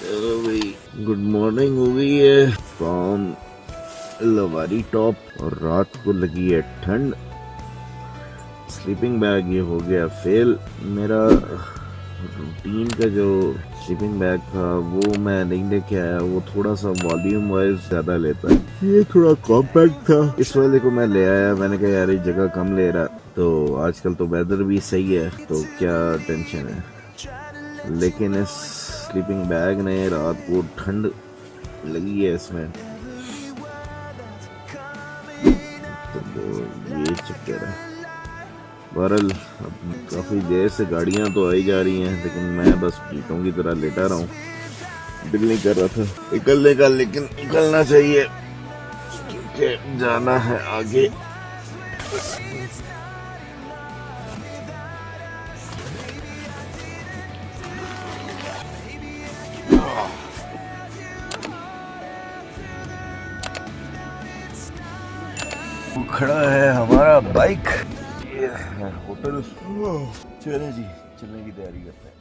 चलो भाई, good morning हो गई है फ्रॉम लवारी टॉप और रात को लगी है ठंड। स्लीपिंग बैग ये हो गया फेल। मेरा रूटीन का जो स्लीपिंग बैग था वो मैं नहीं लेके आया। वो थोड़ा सा वॉल्यूम वाइज ज्यादा लेता है, ये थोड़ा कॉम्पैक्ट था, इस वाले को मैं ले आया। मैंने कहा यार ये जगह कम ले रहा, तो आजकल तो वेदर भी सही है तो क्या टेंशन है। लेकिन इस स्लीपिंग बैग ने रात को ठंड लगी है इसमें, तो ये चक्कर है। बहरहाल अब काफ़ी देर से गाड़ियां तो आई जा रही हैं, लेकिन मैं बस कीटों की तरह लेटा रहा हूँ। दिल नहीं कर रहा था निकलने का, लेकिन निकलना चाहिए क्योंकि जाना है आगे। खड़ा है हमारा बाइक, ये है होटल। चले जी, चलने की तैयारी करते हैं।